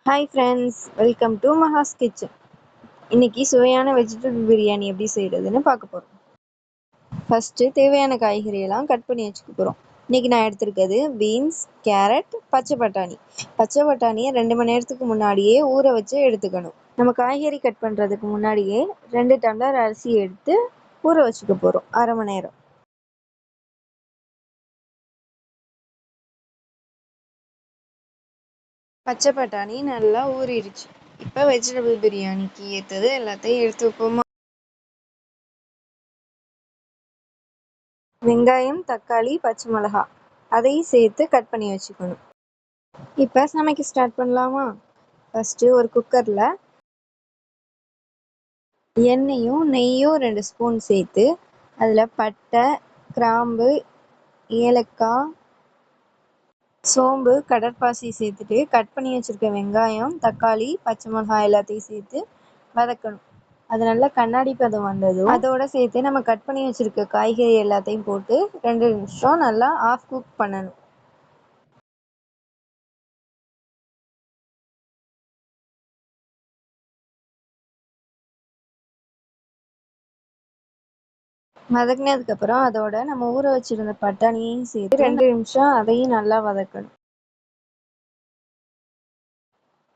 Hi friends, welcome to Maha's kitchen. இன்னைக்கு சுவையான vegetable biryani எப்படி செய்கிறதுன்னு பார்க்க போகிறோம். ஃபஸ்ட்டு தேவையான காய்கறியெல்லாம் கட் பண்ணி வச்சுக்க போகிறோம். இன்றைக்கி நான் எடுத்திருக்கிறது பீன்ஸ், கேரட், பச்சை பட்டாணி. பச்சை பட்டாணியை 2 மணி நேரத்துக்கு முன்னாடியே ஊற வச்சு எடுத்துக்கணும். நம்ம காய்கறி கட் பண்ணுறதுக்கு முன்னாடியே 2 டம்ளர் அரிசி எடுத்து ஊற வச்சுக்க போகிறோம், அரை மணி நேரம். பச்சை பட்டாணி நல்லா ஊறிடுச்சு. இப்போ வெஜிடபிள் பிரியாணிக்கு ஏற்றது எல்லாத்தையும் எடுத்து வைப்போமா. வெங்காயம், தக்காளி, பச்சை மிளகா அதையும் சேர்த்து கட் பண்ணி வச்சுக்கணும். இப்போ சமைக்க ஸ்டார்ட் பண்ணலாமா. ஃபஸ்ட்டு ஒரு குக்கரில் எண்ணெயும் நெய்யும் 2 ஸ்பூன் சேர்த்து அதில் பட்டை, கிராம்பு, ஏலக்காய், சோம்பு, கடற்பாசி சேர்த்துட்டு கட் பண்ணி வச்சுருக்க வெங்காயம், தக்காளி, பச்சை மிளகாய் எல்லாத்தையும் சேர்த்து வதக்கணும். அது நல்லா கண்ணாடி பதம் வந்ததும் அதோட சேர்த்து நம்ம கட் பண்ணி வச்சுருக்க காய்கறி எல்லாத்தையும் போட்டு 2 நிமிஷம் நல்லா ஆஃப் குக் பண்ணணும். வதக்கினதுக்கப்புறம் அதோட நம்ம ஊற வச்சுருந்த பட்டாணியையும் சேர்த்து 2 நிமிஷம் அதையும் நல்லா வதக்கணும்.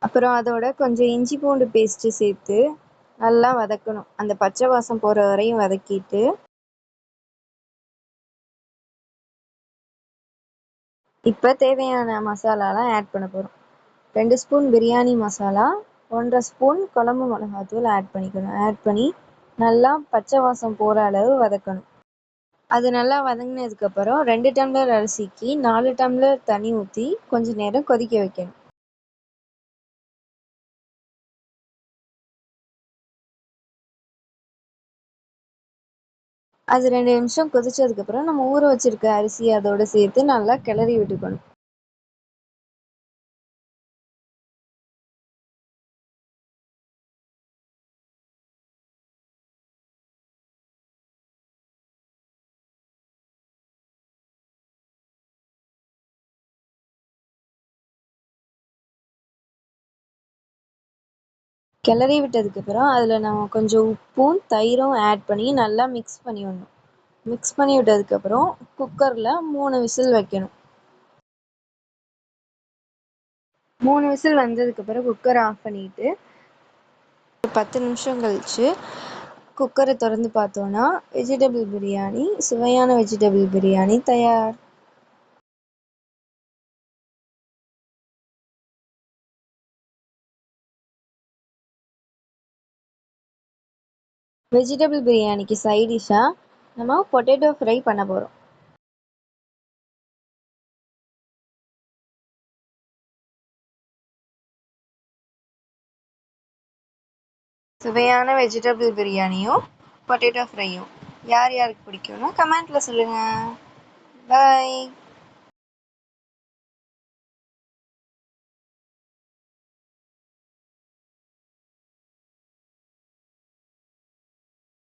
அப்புறம் அதோட கொஞ்சம் இஞ்சி பூண்டு பேஸ்ட்டு சேர்த்து நல்லா வதக்கணும். அந்த பச்சை வாசம் போகிற வரையும் வதக்கிட்டு இப்போ தேவையான மசாலாலாம் ஆட் பண்ண போகிறோம். 2 ஸ்பூன் பிரியாணி மசாலா, 1.5 ஸ்பூன் குழம்பு மிளகாத்தூள் ஆட் பண்ணிக்கணும். ஆட் பண்ணி நல்லா பச்சை வாசம் போகிற அளவு வதக்கணும். அது நல்லா வதங்கினதுக்கப்புறம் 2 டம்ளர் அரிசிக்கு 4 டம்ளர் தண்ணி ஊற்றி கொஞ்சம் நேரம் கொதிக்க வைக்கணும். அது 2 நிமிஷம் கொதிச்சதுக்கப்புறம் நம்ம ஊற வச்சிருக்க அரிசி அதோட சேர்த்து நல்லா கிளறி விட்டுக்கணும். கிளறி விட்டதுக்கப்புறம் அதில் நம்ம கொஞ்சம் உப்பும் தயிரும் ஆட் பண்ணி நல்லா மிக்ஸ் பண்ணி விடணும். மிக்ஸ் பண்ணி விட்டதுக்கப்புறம் குக்கரில் 3 விசில் வைக்கணும். 3 விசில் வந்ததுக்கப்புறம் குக்கரை ஆஃப் பண்ணிவிட்டு 10 நிமிஷம் கழித்து குக்கரை திறந்து பார்த்தோன்னா வெஜிடபிள் பிரியாணி, சுவையான வெஜிடபிள் பிரியாணி தயார். வெஜிடபிள் பிரியாணிக்கு சைட் டிஷ்ஷாக நம்ம பொட்டேட்டோ ஃப்ரை பண்ண போகிறோம். சுவையான வெஜிடபிள் பிரியாணியும் பொட்டேட்டோ ஃப்ரையும் யார் யாருக்கு பிடிக்கும்னா கமெண்ட்டில் சொல்லுங்கள். பாய்.